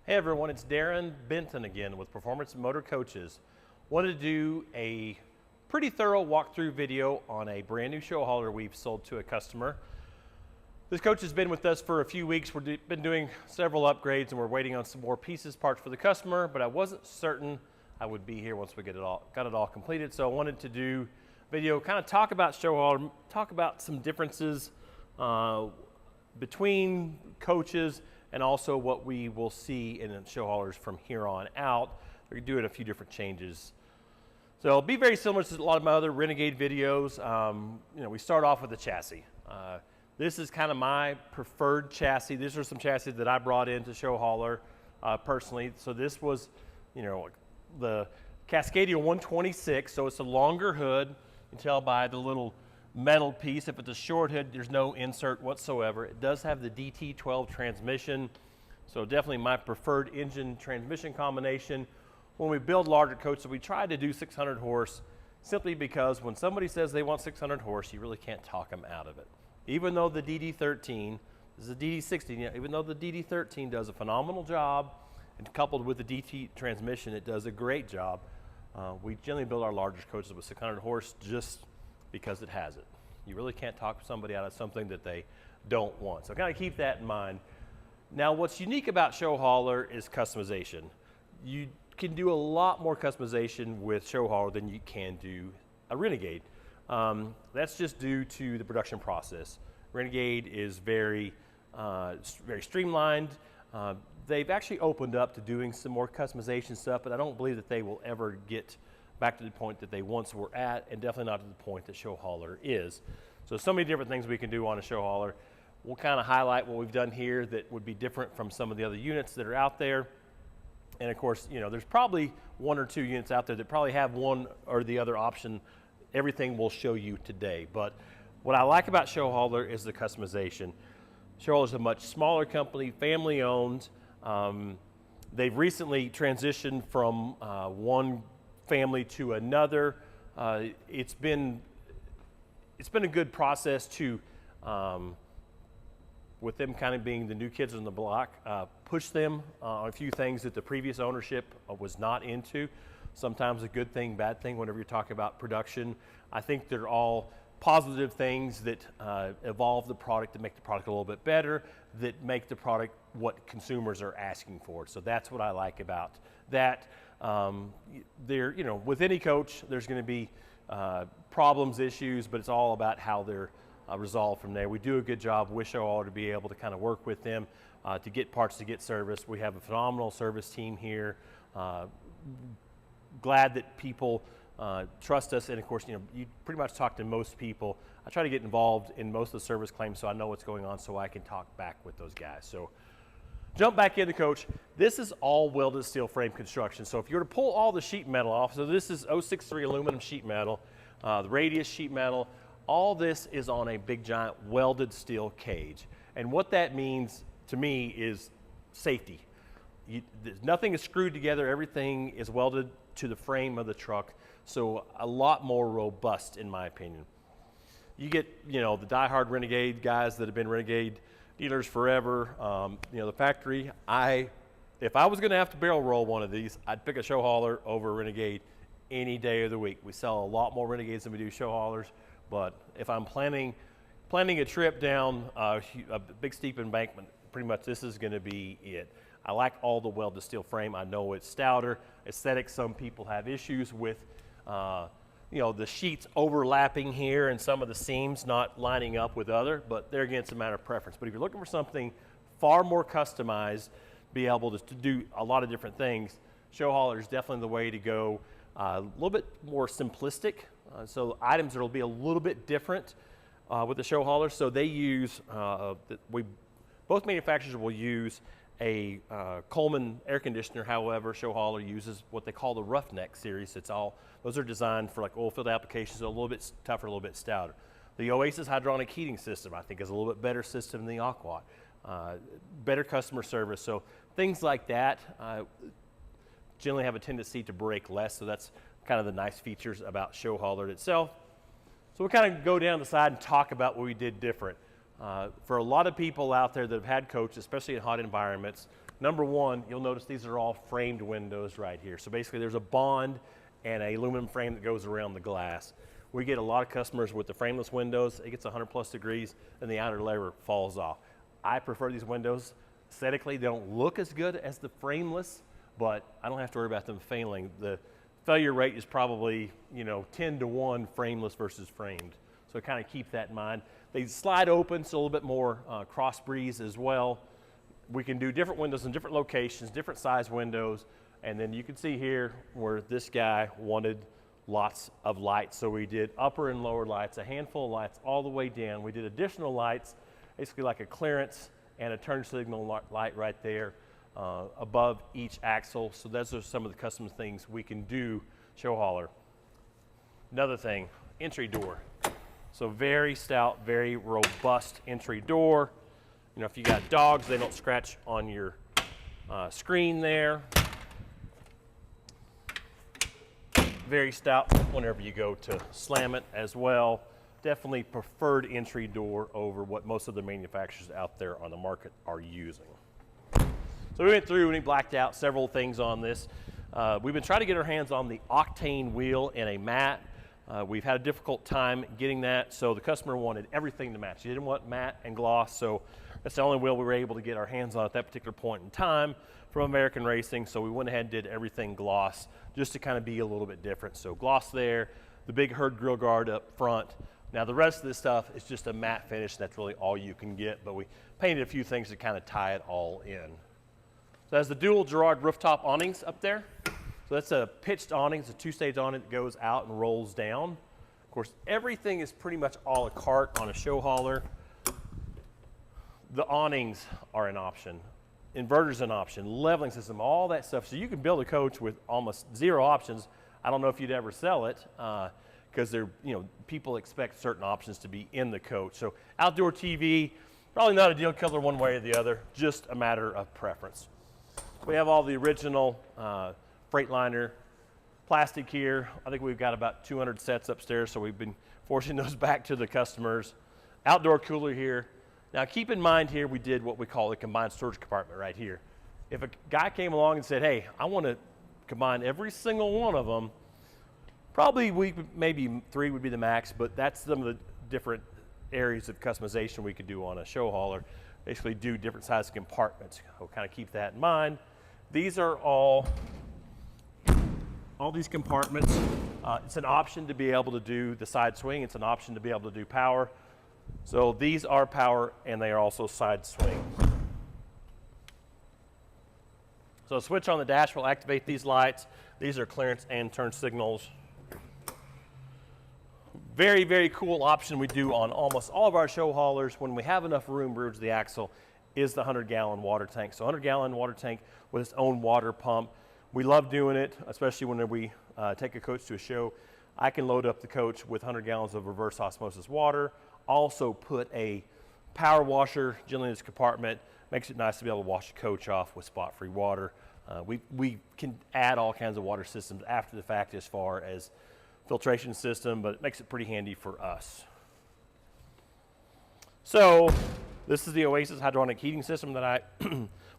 Hey everyone, it's Darren Benton again with Performance Motor Coaches. Wanted to do a pretty thorough walkthrough video on a brand new show hauler we've sold to a customer. This coach has been with us for a few weeks. We've been doing several upgrades and we're waiting on some more pieces, parts for the customer, but I wasn't certain I would be here once we got it all completed. So I wanted to do a video, kind of talk about show hauler, talk about some differences between coaches and also what we will see in show haulers from here on out. We're doing a few different changes. So it'll be very similar to a lot of my other Renegade videos. We start off with the chassis. This is kind of my preferred chassis. These are some chassis that I brought into show hauler personally. So this was, the Cascadia 126. So it's a longer hood. You can tell by the little metal piece. If it's a short hood, there's no insert whatsoever. It does have the DT12 transmission, so definitely my preferred engine transmission combination. When we build larger coaches, we try to do 600 horse simply because when somebody says they want 600 horse, you really can't talk them out of it. Even though the DD13, this is a DD16, even though the DD13 does a phenomenal job, and coupled with the DT transmission, it does a great job. We generally build our largest coaches with 600 horse just because it has it. You really can't talk somebody out of something that they don't want. So kind of keep that in mind. Now what's unique about show hauler is customization. You can do a lot more customization with show hauler than you can do a Renegade. That's just due to the production process. Renegade is very streamlined. They've actually opened up to doing some more customization stuff, but I don't believe that they will ever get back to the point that they once were at, and definitely not to the point that show hauler is. So many different things we can do on a show hauler. We'll kind of highlight what we've done here that would be different from some of the other units that are out there. And of course, there's probably one or two units out there that probably have one or the other option. Everything we'll show you today. But what I like about show hauler is the customization. Show hauler is a much smaller company, family owned. They've recently transitioned from one family to another. It's been a good process to, with them kind of being the new kids on the block, push them on a few things that the previous ownership was not into. Sometimes a good thing, bad thing, whenever you're talking about production. I think they're all positive things that evolve the product, to make the product a little bit better, that make the product what consumers are asking for. So that's what I like about that. With any coach, there's going to be problems, issues, but it's all about how they're resolved from there. We do a good job with show hauler to be able to kind of work with them to get parts, to get service. We have a phenomenal service team here. Glad that people trust us, and of course, you pretty much talk to most people. I try to get involved in most of the service claims so I know what's going on, so I can talk back with those guys. So jump back into coach. This is all welded steel frame construction. So if you were to pull all the sheet metal off, so this is 063 aluminum sheet metal, the radius sheet metal, all this is on a big giant welded steel cage. And what that means to me is safety. Nothing is screwed together, everything is welded to the frame of the truck, so a lot more robust in my opinion. You get, the diehard Renegade guys that have been Renegade dealers forever. The factory, if I was gonna have to barrel roll one of these, I'd pick a show hauler over a Renegade any day of the week. We sell a lot more Renegades than we do show haulers, but if I'm planning a trip down a big steep embankment, pretty much this is gonna be it. I like all the welded steel frame. I know it's stouter. Aesthetic, some people have issues with the sheets overlapping here and some of the seams not lining up with other, but there again, it's a matter of preference. But if you're looking for something far more customized, be able to do a lot of different things, show hauler is definitely the way to go. A little bit more simplistic, so items that will be a little bit different with the show hauler. So they use, both manufacturers will use a Coleman air conditioner. However, show hauler uses what they call the Roughneck series. Those are designed for like oil field applications, so a little bit tougher, a little bit stouter. The Oasis hydronic heating system, I think, is a little bit better system than the Aquat. Better customer service, so things like that generally have a tendency to break less, so that's kind of the nice features about show hauler itself. So we'll kind of go down the side and talk about what we did different. For a lot of people out there that have had coaches, especially in hot environments, Number one, you'll notice these are all framed windows right here. So basically there's a bond and a aluminum frame that goes around the glass. We get a lot of customers with the frameless windows. It gets 100+ degrees and the outer layer falls off. I prefer these windows. Aesthetically, they don't look as good as the frameless, but I don't have to worry about them failing. The failure rate is probably, 10 to 1 frameless versus framed. So kind of keep that in mind. They slide open, so a little bit more cross breeze as well. We can do different windows in different locations, different size windows. And then you can see here where this guy wanted lots of lights. So we did upper and lower lights, a handful of lights all the way down. We did additional lights, basically like a clearance and a turn signal light right there above each axle. So those are some of the custom things we can do, Showhauler. Another thing, entry door. So very stout, very robust entry door. If you got dogs, they don't scratch on your screen there. Very stout whenever you go to slam it as well. Definitely preferred entry door over what most of the manufacturers out there on the market are using. So we went through and we blacked out several things on this. We've been trying to get our hands on the Octane wheel and a mat. We've had a difficult time getting that, so the customer wanted everything to match. He didn't want matte and gloss, so that's the only wheel we were able to get our hands on at that particular point in time from American Racing, so we went ahead and did everything gloss just to kind of be a little bit different. So gloss there, the big Hurd grill guard up front. Now the rest of this stuff is just a matte finish. That's really all you can get, but we painted a few things to kind of tie it all in. So that's the dual Girard rooftop awnings up there. So that's a pitched awning. It's a two-stage awning that goes out and rolls down. Of course, everything is pretty much a la carte on a Showhauler. The awnings are an option. Inverter's an option. Leveling system, all that stuff. So you can build a coach with almost zero options. I don't know if you'd ever sell it because people expect certain options to be in the coach. So outdoor TV, probably not a deal killer one way or the other, just a matter of preference. We have all the original Freightliner plastic here. I think we've got about 200 sets upstairs, so we've been forcing those back to the customers. Outdoor cooler here. Now keep in mind here, we did what we call a combined storage compartment right here. If a guy came along and said, hey, I want to combine every single one of them, probably maybe 3 would be the max, but that's some of the different areas of customization we could do on a Showhauler. Basically do different size compartments. We'll kind of keep that in mind. These are all these compartments. It's an option to be able to do the side swing. It's an option to be able to do power. So these are power and they are also side swing. So a switch on the dash will activate these lights. These are clearance and turn signals. Very, very cool option we do on almost all of our Showhaulers when we have enough room to the axle is the 100-gallon water tank. So 100-gallon water tank with its own water pump. We love doing it, especially when we take a coach to a show. I can load up the coach with 100 gallons of reverse osmosis water. Also put a power washer generally in this compartment. Makes it nice to be able to wash the coach off with spot-free water. We can add all kinds of water systems after the fact as far as filtration system, but it makes it pretty handy for us. So this is the Oasis hydronic heating system that I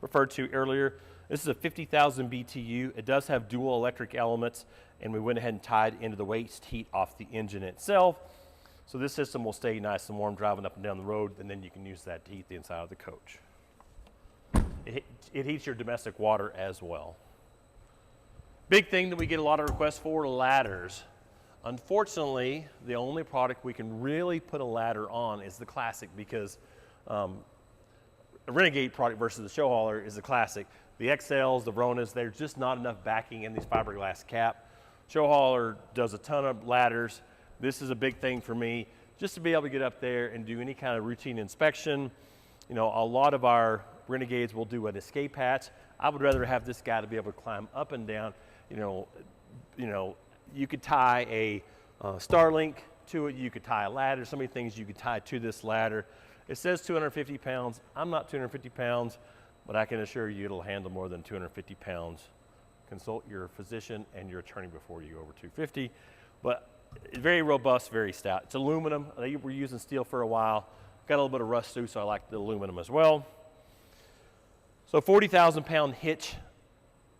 referred to earlier. This is a 50,000 BTU. It does have dual electric elements, and we went ahead and tied into the waste heat off the engine itself. So this system will stay nice and warm driving up and down the road, and then you can use that to heat the inside of the coach. It heats your domestic water as well. Big thing that we get a lot of requests for, ladders. Unfortunately, the only product we can really put a ladder on is the Classic, because a Renegade product versus the Showhauler is the Classic. The XLs, the Veronas, there's just not enough backing in these fiberglass cap. Showhauler does a ton of ladders. This is a big thing for me, just to be able to get up there and do any kind of routine inspection. A lot of our Renegades will do an escape hatch. I would rather have this guy to be able to climb up and down. You could tie a Starlink to it. You could tie a ladder. So many things you could tie to this ladder. It says 250 pounds. I'm not 250 pounds, but I can assure you it'll handle more than 250 pounds. Consult your physician and your attorney before you go over 250. But it's very robust, very stout. It's aluminum. They were using steel for a while. Got a little bit of rust too, so I like the aluminum as well. So 40,000 pound hitch,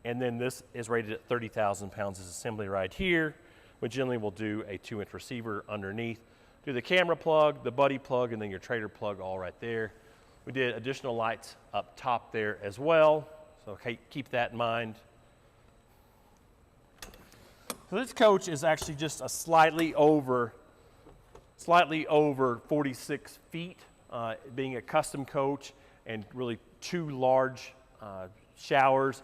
and then this is rated at 30,000 pounds as assembly right here. We generally will do a 2-inch receiver underneath. Do the camera plug, the buddy plug, and then your trailer plug all right there. We did additional lights up top there as well, so keep that in mind. So this coach is actually just a slightly over 46 feet, being a custom coach and really 2 large showers.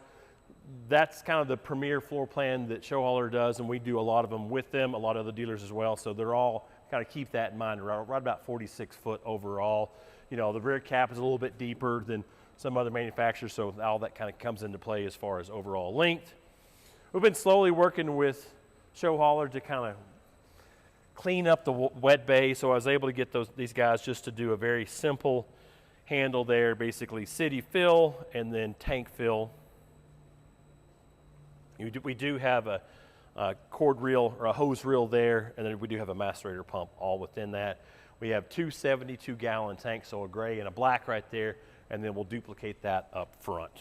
That's kind of the premier floor plan that Showhauler does, and we do a lot of them with them, a lot of other dealers as well. So they're all kind of keep that in mind, right about 46 foot overall. You know, the rear cap is a little bit deeper than some other manufacturers, so all that kind of comes into play as far as overall length. We've been slowly working with Showhauler to kind of clean up the wet bay, so I was able to get these guys just to do a very simple handle there, basically city fill and then tank fill. We do have a cord reel or a hose reel there, and then we do have a macerator pump all within that. We have 2 72-gallon tanks, so a gray and a black right there, and then we'll duplicate that up front.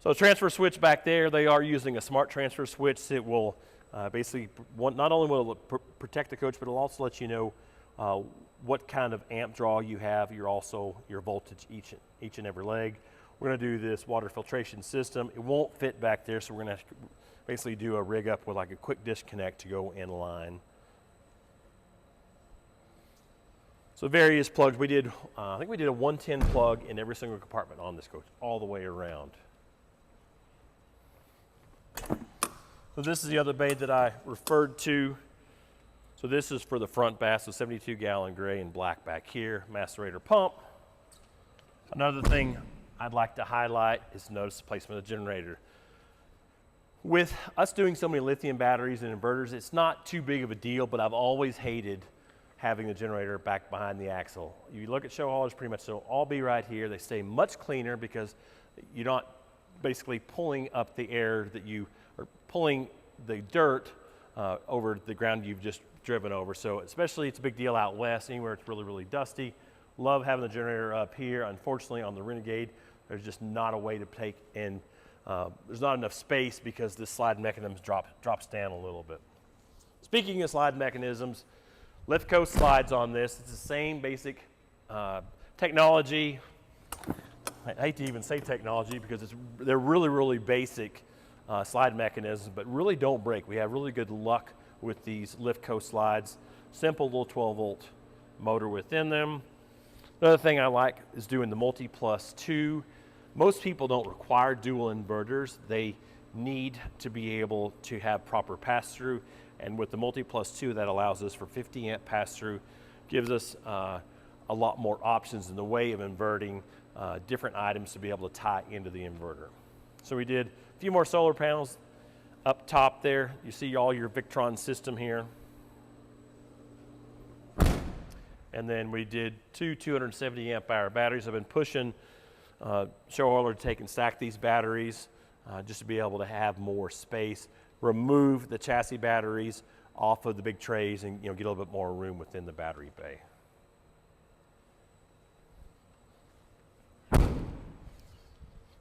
So transfer switch back there, they are using a smart transfer switch that will basically, not only will it protect the coach, but it'll also let you know what kind of amp draw you have, your voltage each and every leg. We're going to do this water filtration system. It won't fit back there, so we're going to basically do a rig up with like a quick disconnect to go in line. So various plugs. We did, I think we did a 110 plug in every single compartment on this coach, all the way around. So this is the other bay that I referred to. So this is for the front bath, so 72-gallon gray and black back here, macerator pump. Another thing I'd like to highlight is notice the placement of the generator. With us doing so many lithium batteries and inverters, it's not too big of a deal, but I've always hated having the generator back behind the axle. You look at Showhaulers, pretty much they'll all be right here. They stay much cleaner because you're not basically pulling up the air that you are pulling the dirt over the ground you've just driven over. So especially it's a big deal out west, anywhere it's really, really dusty. Love having the generator up here. Unfortunately on the Renegade, there's just not a way to take in, there's not enough space because this slide mechanism drops down a little bit. Speaking of slide mechanisms, lift coast slides on this. It's the same basic technology. I hate to even say technology because they're really, really basic slide mechanisms, but really don't break. We have really good luck with these lift coast slides. Simple little 12-volt motor within them. Another thing I like is doing the multi+2. Most people don't require dual inverters. They need to be able to have proper pass-through, and with the multi+2 that allows us for 50 amp pass-through, gives us a lot more options in the way of inverting different items to be able to tie into the inverter. So we did a few more solar panels up top there. You see all your Victron system here. And then we did 2 270 amp hour batteries. I've been pushing Showhauler to take and stack these batteries just to be able to have more space, remove the chassis batteries off of the big trays, and get a little bit more room within the battery bay.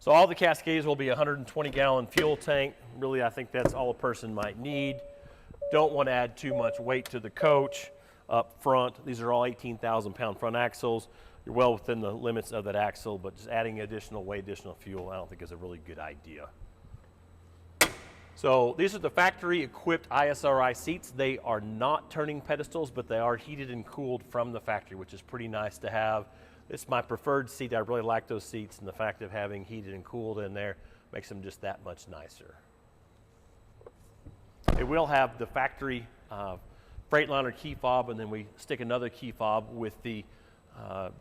So all the Cascades will be a 120-gallon fuel tank. Really, I think that's all a person might need. Don't want to add too much weight to the coach up front. These are all 18,000-pound front axles. You're well within the limits of that axle, but just adding additional weight, additional fuel, I don't think is a really good idea. So these are the factory-equipped ISRI seats. They are not turning pedestals, but they are heated and cooled from the factory, which is pretty nice to have. It's my preferred seat. I really like those seats, and the fact of having heated and cooled in there makes them just that much nicer. It will have the factory Freightliner key fob, and then we stick another key fob with the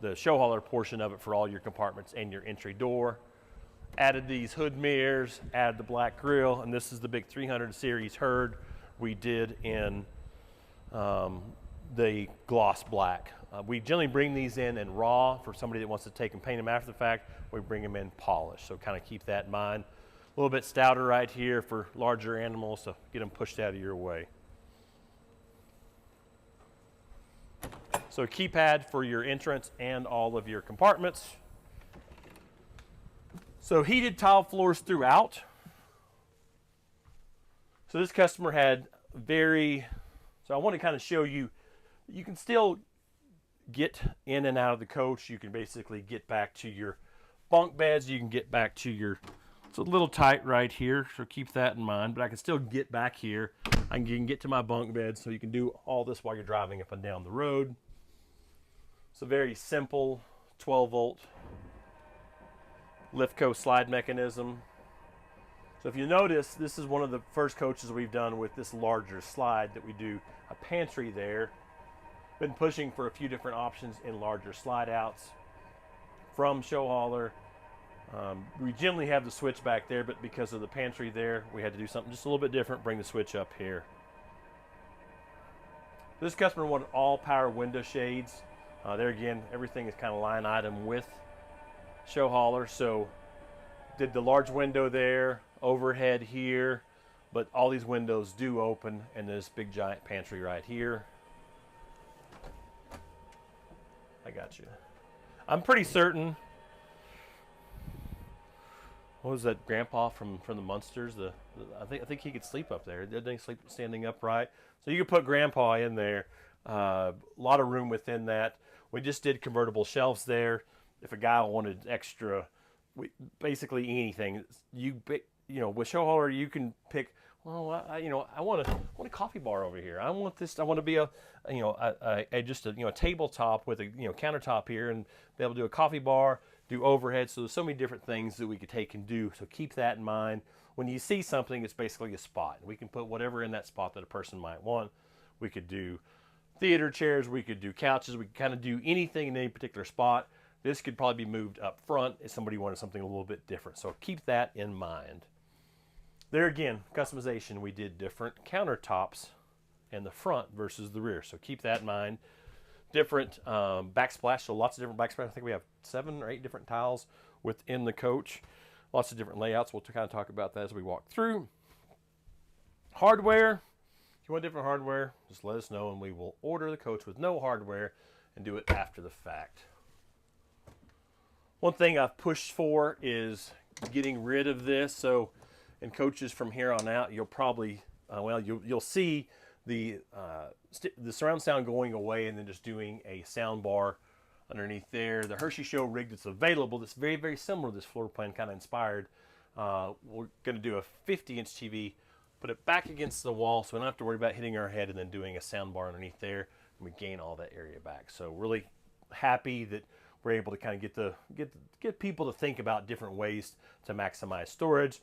Showhauler portion of it for all your compartments and your entry door. Added these hood mirrors, added the black grille, and this is the big 300 series herd we did in the gloss black. We generally bring these in raw for somebody that wants to take and paint them after the fact. We bring them in polished, so kind of keep that in mind. A little bit stouter right here for larger animals, so get them pushed out of your way. So keypad for your entrance and all of your compartments. So heated tile floors throughout. So this customer had so I want to kind of show you, you can still get in and out of the coach. You can basically get back to your bunk beds. You can get back to it's a little tight right here, so keep that in mind, but I can still get back here. You can get to my bunk bed, so you can do all this while you're driving up and down the road. It's a very simple 12-volt Liftco slide mechanism. So if you notice, this is one of the first coaches we've done with this larger slide that we do a pantry there. Been pushing for a few different options in larger slide outs from Showhauler. We generally have the switch back there, but because of the pantry there, we had to do something just a little bit different, bring the switch up here. This customer wanted all power window shades. There again, everything is kind of line item with Showhauler. So did the large window there, overhead here, but all these windows do open, and this big giant pantry right here. I got you. I'm pretty certain. What was that grandpa from the Munsters? I think he could sleep up there. Didn't he sleep standing upright? So you could put grandpa in there. A lot of room within that. We just did convertible shelves there. If a guy wanted extra, basically anything, with Showhauler you can pick. Well, I want a coffee bar over here. I want this. I want to be a tabletop with a countertop here, and be able to do a coffee bar, do overhead. So there's so many different things that we could take and do. So keep that in mind. When you see something, it's basically a spot. We can put whatever in that spot that a person might want. We could do theater chairs. We could do couches. We could kind of do anything in any particular spot. This could probably be moved up front if somebody wanted something a little bit different. So keep that in mind. There again, customization, we did different countertops in the front versus the rear. So keep that in mind. Different backsplash, so lots of different backsplash. I think we have 7 or 8 different tiles within the coach. Lots of different layouts. We'll kind of talk about that as we walk through. Hardware. If you want different hardware, just let us know and we will order the coach with no hardware and do it after the fact. One thing I've pushed for is getting rid of this. So in coaches from here on out, you'll probably, you'll see the surround sound going away and then just doing a sound bar underneath there. The Hershey Show rig that's available, that's very, very similar to this floor plan, kind of inspired. We're going to do a 50-inch TV, put it back against the wall so we don't have to worry about hitting our head and then doing a sound bar underneath there, and we gain all that area back. So really happy that we're able to kind of get people to think about different ways to maximize storage.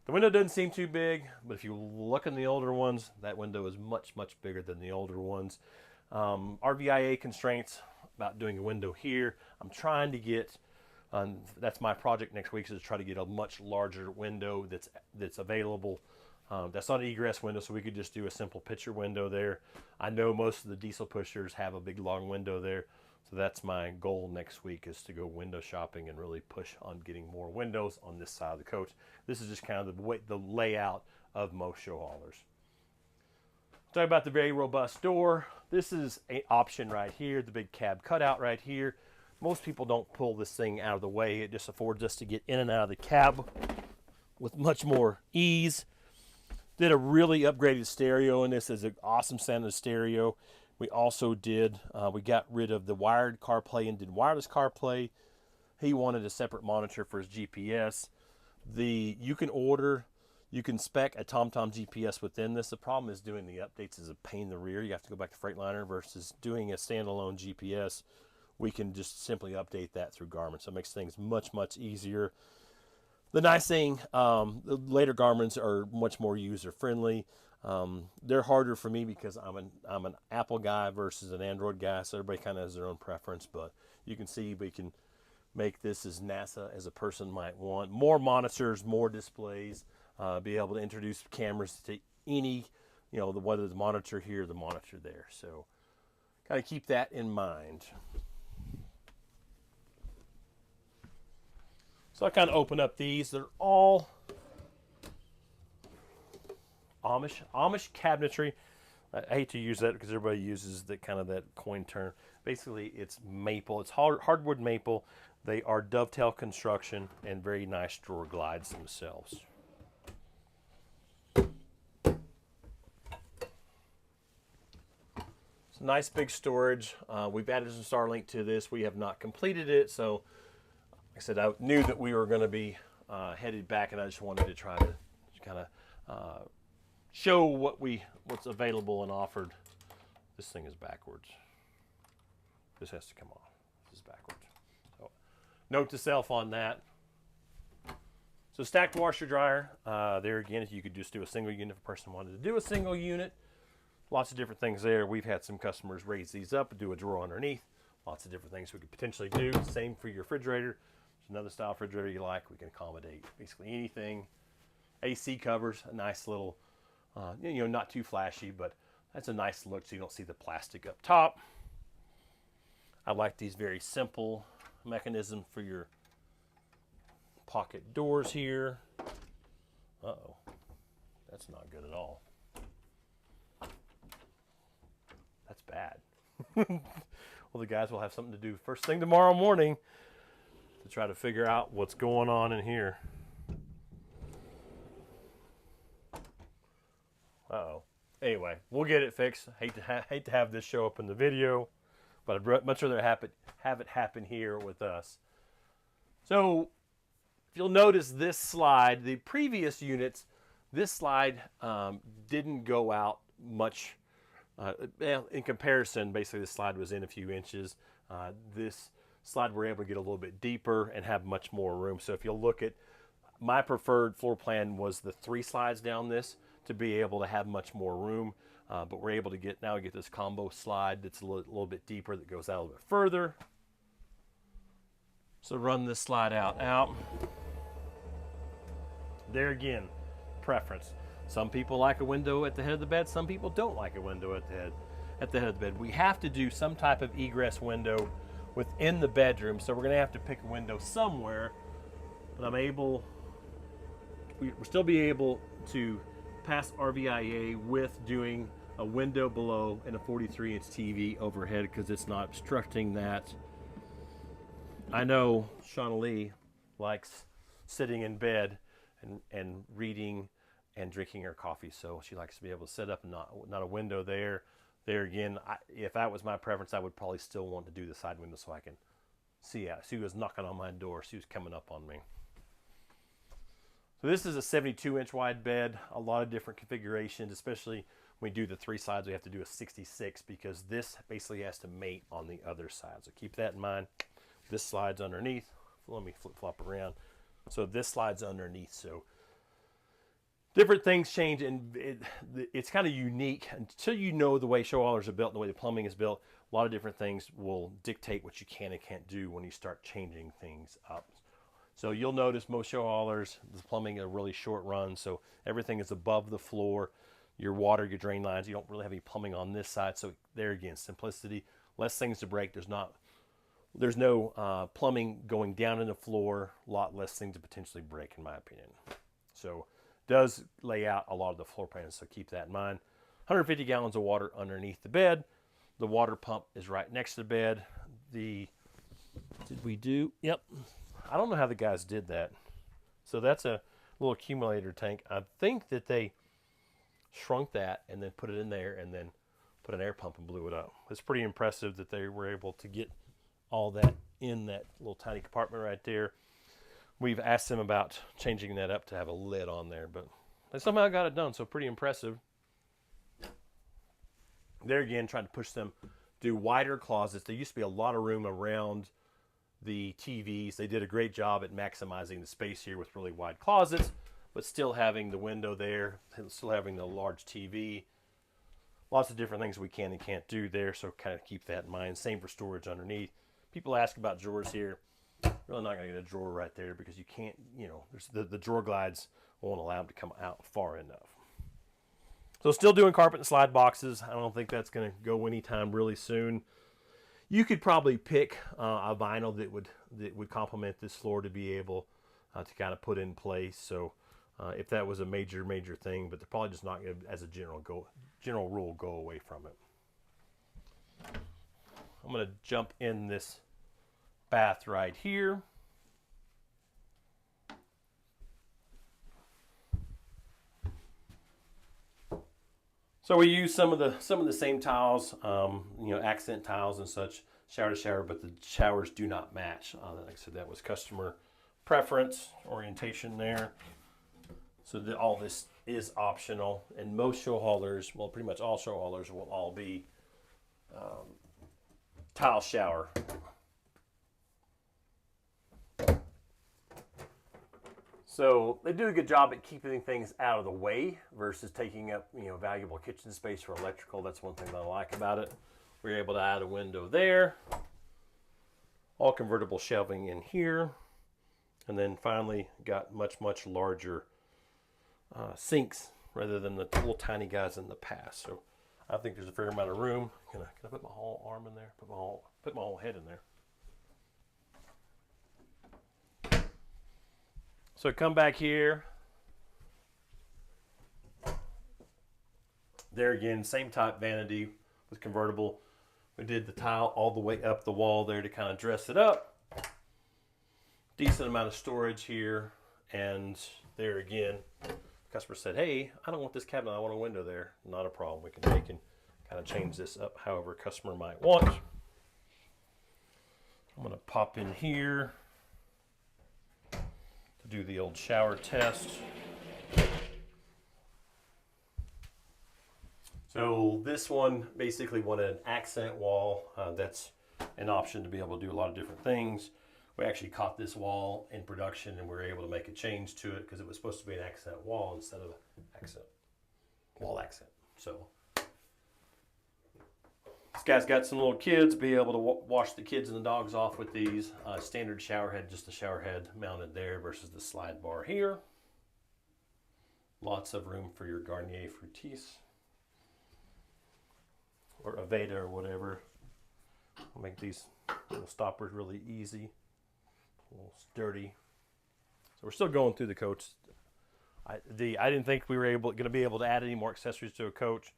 The window doesn't seem too big, but if you look in the older ones, that window is much, much bigger than the older ones. RVIA constraints about doing a window here. I'm trying to get, that's my project next week, is to try to get a much larger window that's available. That's not an egress window, so we could just do a simple picture window there. I know most of the diesel pushers have a big long window there. So that's my goal next week, is to go window shopping and really push on getting more windows on this side of the coach. This is just kind of the layout of most Showhaulers. Talk about the very robust door. This is an option right here, the big cab cutout right here. Most people don't pull this thing out of the way. It just affords us to get in and out of the cab with much more ease. Did a really upgraded stereo in this. Is an awesome sounding stereo. We also did, we got rid of the wired CarPlay and did wireless CarPlay. He wanted a separate monitor for his GPS. You can spec a TomTom GPS within this. The problem is doing the updates is a pain in the rear. You have to go back to Freightliner versus doing a standalone GPS. We can just simply update that through Garmin. So it makes things much, much easier. The nice thing, the later Garmin's are much more user-friendly. They're harder for me because I'm an Apple guy versus an Android guy, so everybody kind of has their own preference. But you can see we can make this as NASA as a person might want. More monitors, more displays, be able to introduce cameras to any, whether the monitor here, the monitor there. So kind of keep that in mind. So I kind of open up these. They're all Amish cabinetry. I hate to use that because everybody uses that coin term. Basically, it's maple. It's hardwood maple. They are dovetail construction and very nice drawer glides themselves. It's a nice big storage. We've added some Starlink to this. We have not completed it, so like I said, I knew that we were going to be headed back, and I just wanted to try to kind of show what's available and offered. This thing is backwards. This has to come off. This is backwards. So, note to self on that. So stacked washer dryer. There again, you could just do a single unit if a person wanted to do a single unit. Lots of different things there. We've had some customers raise these up and do a drawer underneath. Lots of different things we could potentially do. Same for your refrigerator. There's another style refrigerator you like, we can accommodate basically anything. AC covers, a nice little, not too flashy, but that's a nice look so you don't see the plastic up top. I like these very simple mechanisms for your pocket doors here. Uh-oh, that's not good at all. That's bad. Well, the guys will have something to do first thing tomorrow morning to try to figure out what's going on in here. Uh-oh. Anyway, we'll get it fixed. Hate to have this show up in the video, but I'd much rather have it happen here with us. So, if you'll notice this slide, the previous units, this slide didn't go out much. In comparison, basically the slide was in a few inches. This slide we're able to get a little bit deeper and have much more room. So if you'll look at, my preferred floor plan was the 3 slides down this to be able to have much more room. But we're able to get this combo slide that's a little bit deeper that goes out a little bit further. So run this slide out. There again, preference. Some people like a window at the head of the bed. Some people don't like a window at the head of the bed. We have to do some type of egress window within the bedroom, so we're going to have to pick a window somewhere. But we'll still be able to pass RVIA with doing a window below and a 43-inch TV overhead because it's not obstructing that. I know Shauna Lee likes sitting in bed and reading and drinking her coffee, so she likes to be able to set up and not a window there. There again, if that was my preference, I would probably still want to do the side window so I can see out. She was knocking on my door. She was coming up on me. So this is a 72-inch wide bed. A lot of different configurations, especially when we do the 3 sides. We have to do a 66 because this basically has to mate on the other side. So keep that in mind. This slides underneath. Let me flip-flop around. So this slides underneath. So different things change, and it's kind of unique until you know the way Showhaulers are built and the way the plumbing is built. A lot of different things will dictate what you can and can't do when you start changing things up. So you'll notice most Showhaulers, the plumbing are really short run, so everything is above the floor. Your water, your drain lines, you don't really have any plumbing on this side. So there again, simplicity, less things to break. There's no plumbing going down in the floor, a lot less things to potentially break in my opinion. So does lay out a lot of the floor plans, so keep that in mind. 150 gallons of water underneath the bed. The water pump is right next to the bed. Yep. I don't know how the guys did that. So that's a little accumulator tank. I think that they shrunk that and then put it in there and then put an air pump and blew it up. It's pretty impressive that they were able to get all that in that little tiny compartment right there. We've asked them about changing that up to have a lid on there, but they somehow got it done, so pretty impressive. There again, trying to push them, do wider closets. There used to be a lot of room around the TVs. They did a great job at maximizing the space here with really wide closets, but still having the window there, still having the large TV. Lots of different things we can and can't do there, so kind of keep that in mind. Same for storage underneath. People ask about drawers here. Really not going to get a drawer right there because you can't, there's the drawer glides won't allow them to come out far enough. So still doing carpet and slide boxes. I don't think that's going to go anytime really soon. You could probably pick a vinyl that would complement this floor to be able to kind of put in place. So if that was a major thing, but they're probably just not going to, as a general rule, go away from it. I'm going to jump in this bath right here. So we use some of the same tiles, accent tiles and such, shower to shower, but the showers do not match. Like I said, that was customer preference, orientation there. So all this is optional, and most show haulers, well, pretty much all show haulers will all be tile shower. So they do a good job at keeping things out of the way versus taking up valuable kitchen space for electrical. That's one thing that I like about it. We're able to add a window there. All convertible shelving in here. And then finally got much larger sinks rather than the little tiny guys in the past. So I think there's a fair amount of room. Can I put my whole arm in there? Put my whole head in there. So come back here. There again, same type vanity with convertible. We did the tile all the way up the wall there to kind of dress it up. Decent amount of storage here. And there again, customer said, hey, I don't want this cabinet, I want a window there. Not a problem. We can kind of change this up however customer might want. I'm going to pop in here to do the old shower test. So this one basically wanted an accent wall. That's an option to be able to do a lot of different things. We actually caught this wall in production and we were able to make a change to it because it was supposed to be an accent wall instead of wall accent. So this guy's got some little kids, be able to wash the kids and the dogs off with these. Standard shower head, just a shower head mounted there versus the slide bar here. Lots of room for your Garnier Fructis or Aveda or whatever. I'll make these little stoppers really easy, a little sturdy. So we're still going through the coach. I didn't think we were going to be able to add any more accessories to a coach.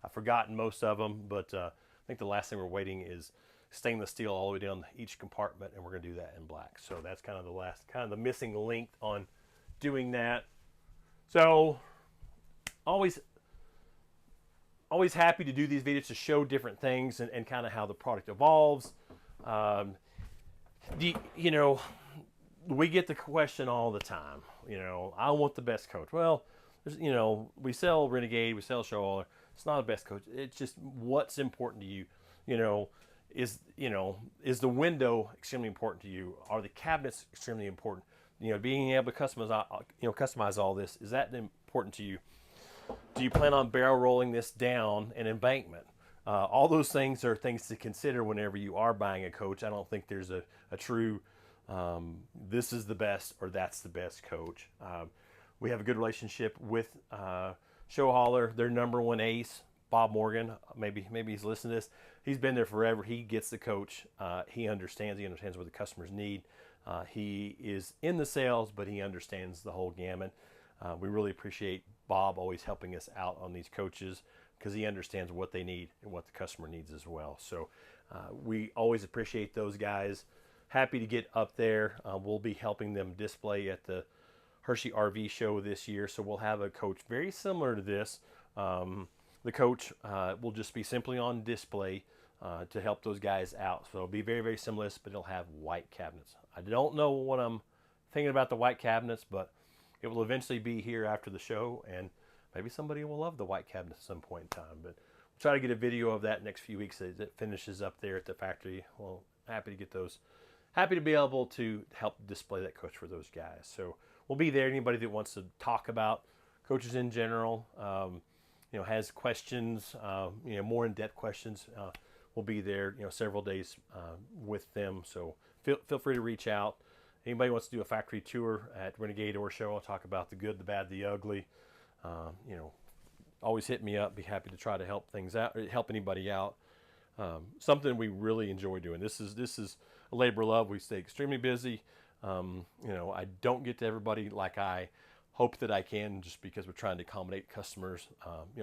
I've forgotten most of them, but I think the last thing we're waiting is stainless steel all the way down each compartment, and we're going to do that in black. So that's kind of the missing link on doing that. So always happy to do these videos to show different things and kind of how the product evolves. We get the question all the time. I want the best coach. Well, we sell Renegade, we sell Showhauler. It's not a best coach. It's just what's important to you. Is the window extremely important to you? Are the cabinets extremely important? Being able to customize all this, is that important to you? Do you plan on barrel rolling this down an embankment? All those things are things to consider whenever you are buying a coach. I don't think there's a true this is the best or that's the best coach. We have a good relationship with Showhauler, their #1 ace, Bob Morgan. Maybe he's listening to this. He's been there forever. He gets the coach. He understands what the customers need. He is in the sales, but he understands the whole gamut. We really appreciate Bob always helping us out on these coaches because he understands what they need and what the customer needs as well. So we always appreciate those guys. Happy to get up there. We'll be helping them display at the Hershey RV show this year. So we'll have a coach very similar to this. The coach will just be simply on display to help those guys out. So it'll be very, very similar, but it'll have white cabinets. I don't know what I'm thinking about the white cabinets, but it will eventually be here after the show, and maybe somebody will love the white cabinet at some point in time. But we'll try to get a video of that next few weeks as it finishes up there at the factory. Well, happy to get those. Happy to be able to help display that coach for those guys. So we'll be there. Anybody that wants to talk about coaches in general, has questions, more in-depth questions, we'll be there, several days with them. So feel free to reach out. Anybody wants to do a factory tour at Renegade or Show, I'll talk about the good, the bad, the ugly. Always hit me up. Be happy to try to help things out, help anybody out. Something we really enjoy doing. This is a labor of love. We stay extremely busy. I don't get to everybody like I hope that I can, just because we're trying to accommodate customers,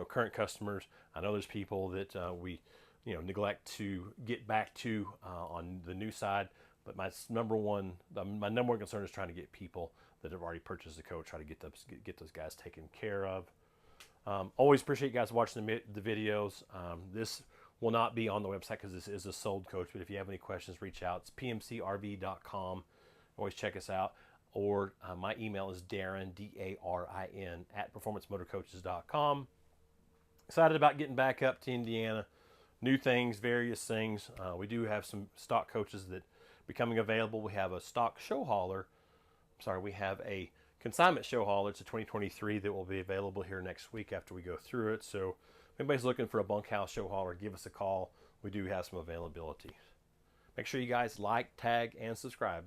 current customers. I know there's people that we neglect to get back to on the new side, But my number one concern is trying to get people that have already purchased a coach, try to get those guys taken care of. Always appreciate you guys watching the videos. This will not be on the website because this is a sold coach, but if you have any questions, reach out. It's pmcrv.com. Always check us out. Or my email is Darin, D-A-R-I-N, @performancemotorcoaches.com. Excited about getting back up to Indiana. New things, various things. We do have some stock coaches that are becoming available. We have a stock Showhauler. We have a consignment Showhauler. It's a 2023 that will be available here next week after we go through it. So if anybody's looking for a bunkhouse Showhauler, give us a call. We do have some availability. Make sure you guys like, tag, and subscribe.